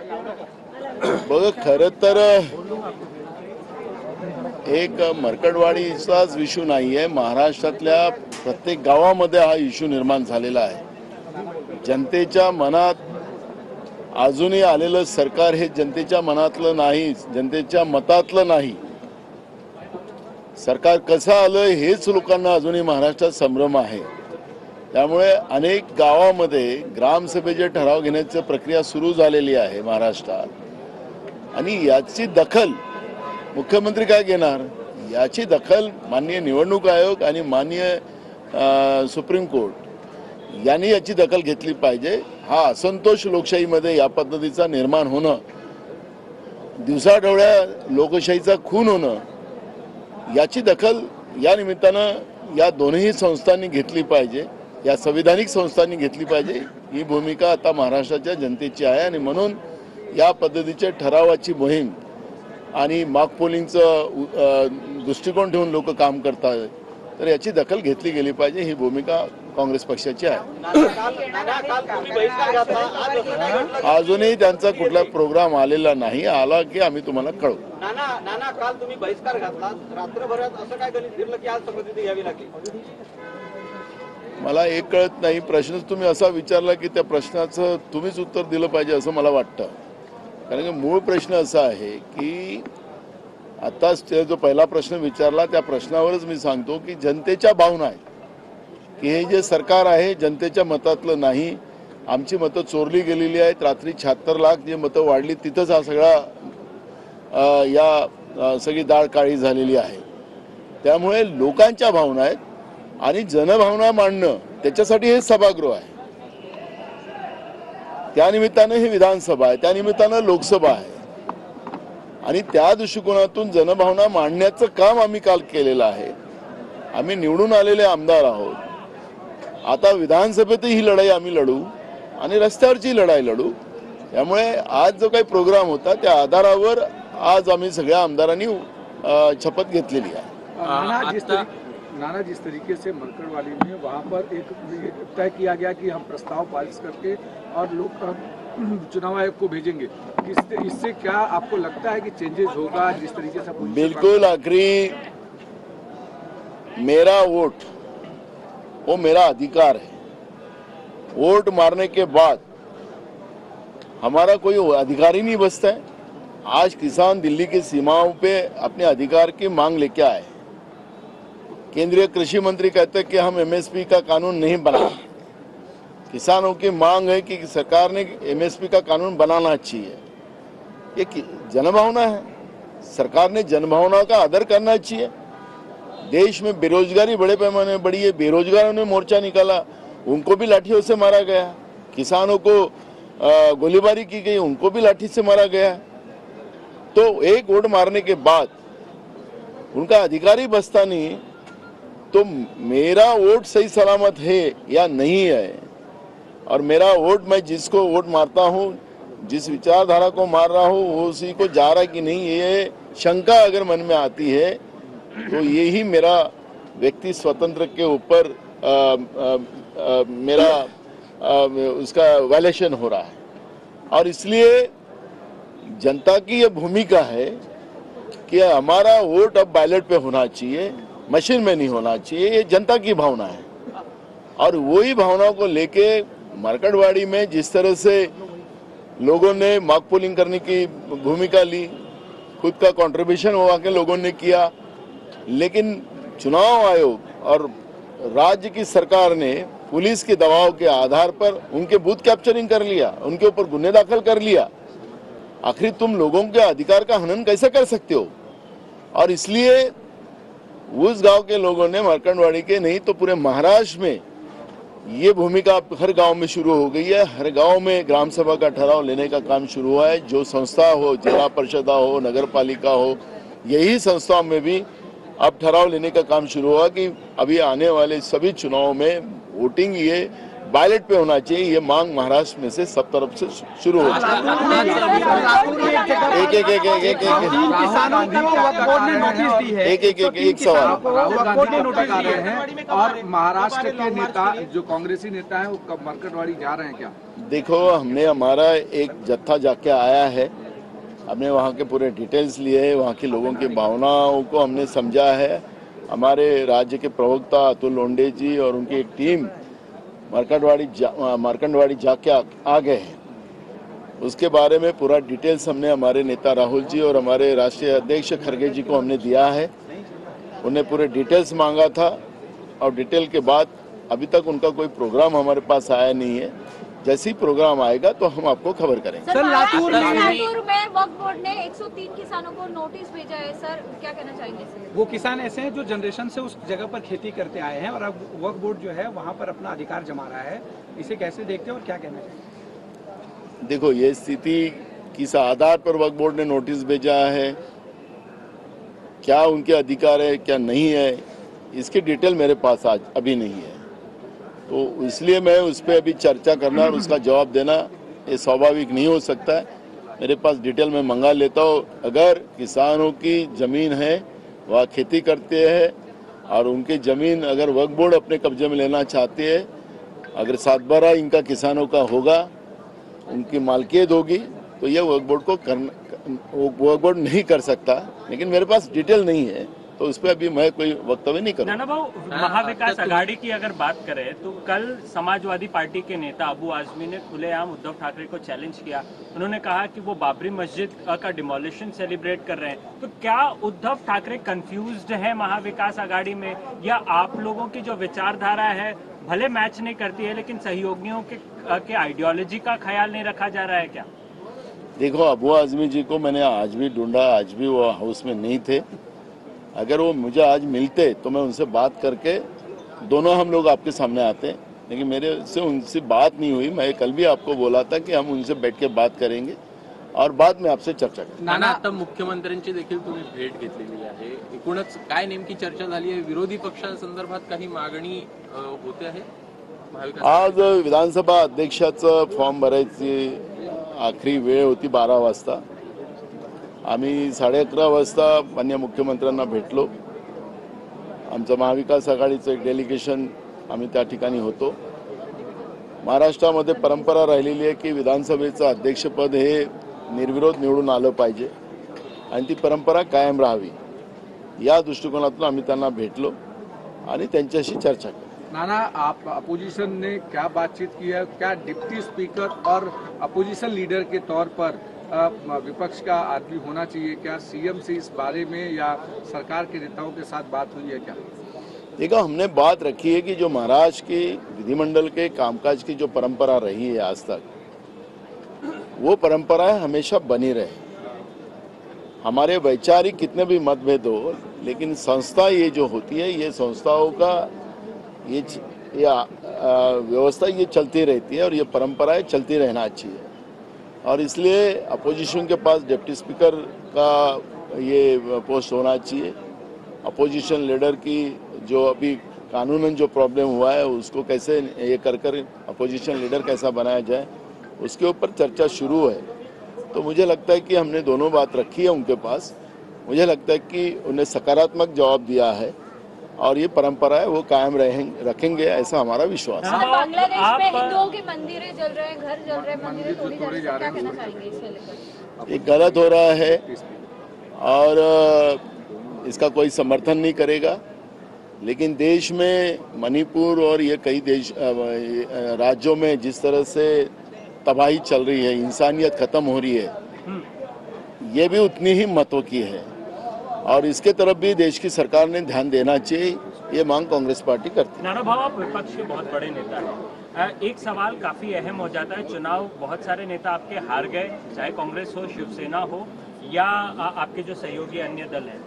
बघ, खरं तर एक मरकडवाडीचाच इश्यू नाही आहे. महाराष्ट्रातल्या प्रत्येक गावामध्ये हा इश्यू निर्माण झालेला आहे. जनतेच्या मनात अजूनही आलेलं सरकार हे जनतेच्या मनातलं नाही, जनतेच्या मतातलं नाही. सरकार कसं आलं हेच लोकांना अजूनही महाराष्ट्रात संभ्रम आहे. त्यामुळे अनेक गावामध्ये ग्रामसभेचे ठराव घेण्याची प्रक्रिया सुरू झालेली आहे महाराष्ट्रात. आणि याची दखल मुख्यमंत्री काय घेणार? याची दखल माननीय निवडणूक आयोग आणि माननीय सुप्रीम कोर्ट यांनी याची दखल घेतली पाहिजे. हा असंतोष लोकशाहीमध्ये या पद्धतीचा निर्माण होणं, दिवसाढवळ्या लोकशाहीचा खून होणं, याची दखल या निमित्तानं या दोन्ही संस्थांनी घेतली पाहिजे, या संविधानिक संस्थांनी घेतली पाहिजे. ही भूमिका आता महाराष्ट्राच्या जनतेची आहे आणि म्हणून या पद्धतीच्या ठरावाची मोहीम आणि मॉक पोलिंगचं दृष्टिकोन ठेवून लोक काम करतात. तर याची दखल घेतली गेली पाहिजे, ही भूमिका काँग्रेस पक्षाची आहे. अजूनही त्यांचा कुठला प्रोग्राम आलेला नाही. आला की आम्ही तुम्हाला कळवू. नाना काल तुम्ही बहिष्कार घातला, रात्रभरात असं काय गणित फिरलं की आज समजुती घ्यावी लागली? मला एक कळत नाही. प्रश्नच तुम्ही असा विचारला की त्या प्रश्नाचं तुम्हीच उत्तर दिलं पाहिजे असं मला वाटतं. कारण की मूळ प्रश्न असा आहे की आताच जो पहिला प्रश्न विचारला त्या प्रश्नावरच मी सांगतो की जनतेच्या भावना आहेत की हे जे सरकार आहे जनतेच्या मतातलं नाही. आमची मतं चोरली गेलेली आहेत. रात्री 76 लाख जे मतं वाढली तिथंच हा सगळा सगळी दाळ काळी झालेली आहे. त्यामुळे लोकांच्या भावना आहेत आणि जनभावना मांडणं त्याच्यासाठी हे सभागृह आहे. त्यानिमित्तानं हे विधानसभा आहे, त्यानिमित्तानं लोकसभा आहे आणि त्या दृष्टिकोनातून जनभावना मांडण्याचं काम आम्ही काल केलेलं आहे. आम्ही निवडून आलेले आमदार आहोत. आता विधानसभेतही ही लढाई आम्ही लढू आणि रस्त्यावरची लढाई लढू. त्यामुळे आज जो काही प्रोग्राम होता त्या आधारावर आज आम्ही सगळ्या आमदारांनी शपथ घेतलेली आहे. नाना जिस तरीके से मरकड़वाली में वहाँ पर एक तय किया गया कि हम प्रस्ताव पारित करके और लोग चुनाव आयोग को भेजेंगे, इससे क्या आपको लगता है कि चेंजेस होगा? जिस तरीके से बिल्कुल आखिरी मेरा वोट वो मेरा अधिकार है. वोट मारने के बाद हमारा कोई अधिकार ही नहीं बचता है. आज किसान दिल्ली की सीमाओं पे अपने अधिकार की मांग लेके आए. केंद्रीय कृषि मंत्री कहते हैं कि हम एमएसपी का कानून नहीं बना. किसानों की मांग है कि सरकार ने एमएसपी का कानून बनाना चाहिए. ये जनभावना है. सरकार ने जनभावना का आदर करना चाहिए. देश में बेरोजगारी बड़े पैमाने में बढ़ी है. बेरोजगारों ने मोर्चा निकाला, उनको भी लाठियों से मारा गया. किसानों को गोलीबारी की गई, उनको भी लाठी से मारा गया. तो एक वोट मारने के बाद उनका अधिकार ही बचता नहीं. तो मेरा वोट सही सलामत है या नहीं है, और मेरा वोट मैं जिसको वोट मारता हूँ, जिस विचारधारा को मार रहा हूँ वो उसी को जा रहा है कि नहीं, ये शंका अगर मन में आती है तो यही मेरा व्यक्ति स्वतंत्र के ऊपर मेरा उसका वायलेशन हो रहा है. और इसलिए जनता की ये भूमिका है कि हमारा वोट अब बैलेट पे होना चाहिए, मशीन में नहीं होना चाहिए. ये जनता की भावना है और वही भावनाओं को लेके मरकड़वाड़ी में जिस तरह से लोगों ने मॉक पोलिंग करने की भूमिका ली, खुद का कंट्रीब्यूशन हुआ के लोगों ने किया, लेकिन चुनाव आयोग और राज्य की सरकार ने पुलिस के दबाव के आधार पर उनके बूथ कैप्चरिंग कर लिया, उनके ऊपर गुन्हे दाखिल कर लिया. आखिर तुम लोगों के अधिकार का हनन कैसे कर सकते हो? और इसलिए उस गांव के लोगों ने, मरकड़वाड़ी के नहीं तो पूरे महाराष्ट्र में ये भूमिका हर गांव में शुरू हो गई है. हर गांव में ग्राम सभा का ठराव लेने का काम शुरू हुआ है. जो संस्था हो, जिला परिषद हो, नगर पालिका हो, यही संस्थाओं में भी अब ठराव लेने का काम शुरू हुआ कि अभी आने वाले सभी चुनावों में वोटिंग ये बैलेट पे होना चाहिए, ये मांग महाराष्ट्र में से सब तरफ से शुरू हो जाए। एक सवाल। राहुल गांधी कब तक आ रहे हैं और महाराष्ट्र के नेता जो कांग्रेसी नेता हैं वो कब मरकटवाड़ी जा रहे हैं क्या? देखो, हमने हमारा एक जत्था जाके आया है, हमने वहाँ के पूरे डिटेल्स लिए हैं, वहाँ के लोगों की भावनाओं को हमने समझा है। हमारे राज्य के प्रवक्ता अतुल लोंढे जी और उनकी एक टीम मार्कंडवाड़ी जाके आ गए हैं। उसके बारे में पूरा डिटेल्स हमने हमारे नेता राहुल जी और हमारे राष्ट्रीय अध्यक्ष खड़गे जी को हमने दिया है। उन्हें पूरे डिटेल्स मांगा था और डिटेल के बाद अभी तक उनका कोई प्रोग्राम हमारे पास आया नहीं है। जैसे ही प्रोग्राम आएगा तो हम आपको खबर करेंगे। सर, लातूर में वक्फ बोर्ड ने 103 किसानों को नोटिस भेजा है, सर क्या कहना चाहेंगे इसमें? वो किसान ऐसे हैं जो जनरेशन से उस जगह पर खेती करते आए हैं और अब वक्फ बोर्ड जो है वहाँ पर अपना अधिकार जमा रहा है, इसे कैसे देखते हैं और क्या कहना चाहेंगे? देखो, ये स्थिति किस आधार पर वक्फ बोर्ड ने नोटिस भेजा है, क्या उनके अधिकार है क्या नहीं है, इसकी डिटेल मेरे पास आज अभी नहीं है, तो इसलिए मैं उस पर अभी चर्चा करना और उसका जवाब देना ये स्वाभाविक नहीं हो सकता है। मेरे पास डिटेल में मंगा लेता हूँ। अगर किसानों की ज़मीन है, वह खेती करते हैं और उनकी ज़मीन अगर वक्फ बोर्ड अपने कब्जे में लेना चाहते हैं, अगर 7/12 इनका किसानों का होगा, उनकी मालकियत होगी, तो यह वक्फ बोर्ड को वक्फ बोर्ड नहीं कर सकता। लेकिन मेरे पास डिटेल नहीं है, तो उस पर अभी मैं कोई वक्तव्य नहीं करूँगा। नाना भाऊ, महाविकास आघाड़ी की अगर बात करें तो कल समाजवादी पार्टी के नेता अबू आजमी ने खुलेआम उद्धव ठाकरे को चैलेंज किया। उन्होंने कहा कि वो बाबरी मस्जिद का डिमोलिशन सेलिब्रेट कर रहे हैं। तो क्या उद्धव ठाकरे कंफ्यूज्ड है महाविकास आघाड़ी में, या आप लोगों की जो विचारधारा है भले मैच नहीं करती है लेकिन सहयोगियों के आइडियोलॉजी का ख्याल नहीं रखा जा रहा है क्या? देखो, अबू आजमी जी को मैंने आज भी ढूंढा, आज भी वो हाउस में नहीं थे। अगर वो मुझे आज मिलते तो मैं उनसे बात करके दोनों हम लोग आपके सामने आते हैं, लेकिन मेरे से उनसे बात नहीं हुई। मैं कल भी आपको बोला था कि हम उनसे बैठ के बात करेंगे और बाद में आपसे चर्चा करेंगे। नाना, आता मुख्यमंत्र्यांची देखील तुम्ही भेट घेतलेली आहे, एकूणच काय नेमकी चर्चा झाली आहे? विरोधी पक्षांसंदर्भात काही मागणी होते आहे? आज विधानसभा अध्यक्षाचं फॉर्म भरायची आखरी वेळ होती 12 वाजता। आम्ही 11:30 वाजता माननीय मुख्यमंत्र्यांना भेटलो। आमचं महाविकास आघाडीचं एक डेलिगेशन आम्ही त्या ठिकाणी होतो। महाराष्ट्रामध्ये परंपरा राहिलेली आहे की विधानसभेचं अध्यक्षपद हे निर्विरोध निवडून आलं पाहिजे आणि ती परंपरा कायम राहावी, या दृष्टिकोनातून आम्ही त्यांना भेटलो आणि त्यांच्याशी चर्चा केली। नाना, आप अपोजिशन ने क्या बातचीत की है? क्या डिप्टी स्पीकर और अपोजिशन लीडर के तौर पर विपक्ष का आदमी होना चाहिए? क्या सीएम से इस बारे में या सरकार के नेताओं के साथ बात हुई है क्या? देखो, हमने बात रखी है कि जो महाराष्ट्र की विधिमंडल के कामकाज की जो परंपरा रही है आज तक, वो परंपराएं हमेशा बनी रहे। हमारे वैचारिक कितने भी मतभेद हो, लेकिन संस्था ये जो होती है, ये संस्थाओं का ये व्यवस्था ये चलती रहती है और ये परंपराएं चलती रहना चाहिए। और इसलिए अपोजिशन के पास डिप्टी स्पीकर का ये पोस्ट होना चाहिए। अपोजिशन लीडर की जो अभी कानूनन जो प्रॉब्लम हुआ है उसको कैसे ये कर अपोजिशन लीडर कैसा बनाया जाए, उसके ऊपर चर्चा शुरू है। तो मुझे लगता है कि हमने दोनों बात रखी है उनके पास। मुझे लगता है कि उन्हें सकारात्मक जवाब दिया है और ये परंपरा है वो कायम रखेंगे, ऐसा हमारा विश्वास है। बांग्लादेश में हिंदुओं के मंदिरें जल रहे हैं, घर जल रहे हैं, मंदिरें तोड़ी जा रही हैं, क्या कहना चाहेंगे इससे लेकर? ये गलत हो रहा है और इसका कोई समर्थन नहीं करेगा। लेकिन देश में मणिपुर और ये कई देश राज्यों में जिस तरह से तबाही चल रही है, इंसानियत खत्म हो रही है, ये भी उतनी ही महत्व की है और इसके तरफ भी देश की सरकार ने ध्यान देना चाहिए। ये मांग कांग्रेस पार्टी करती है। नाना भाव, आप विपक्ष के बहुत बड़े नेता हैं। एक सवाल काफी अहम हो जाता है, चुनाव बहुत सारे नेता आपके हार गए, चाहे कांग्रेस हो, शिवसेना हो या आपके जो सहयोगी अन्य दल हैं।